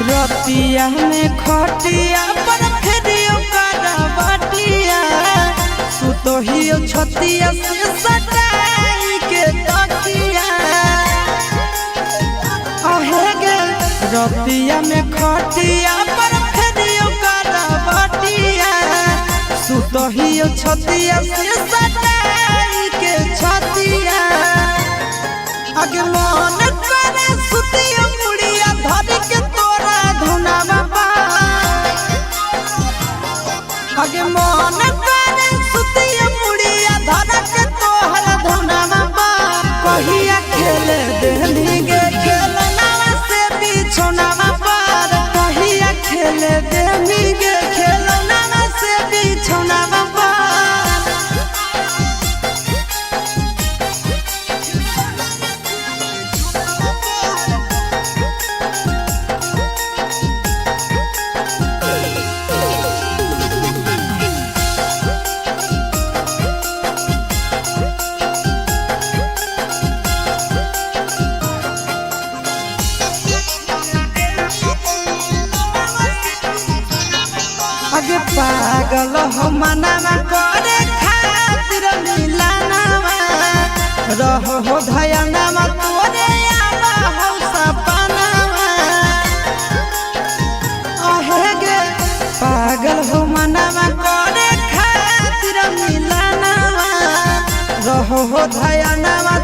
रतिया में खटिया पर फेरियो करवटिया सुतोहियो छतिया से सटाई के तकिया आहे गे रतिया में खटिया पर फेरियो करवटिया सुतोहियो छतिया से सटाई के छतिया आगे मन करे सुतियो मुड़िया धर के आगे मन करे सुतिया मुड़िया धर के तोहर धुनावा कहिया खेले देहनी गे खेलना से बिछोनावा पर कहिया खेले देहनी गे खेलना से बिछोनावा पर आगे पागल हो मनावा करे खातिर मिलानावा रहो हो धयानावा तोरे आवा हो सपनावा आहे गे पागल हो मनावा करे खातिर मिलानावा रहो हो धयानावा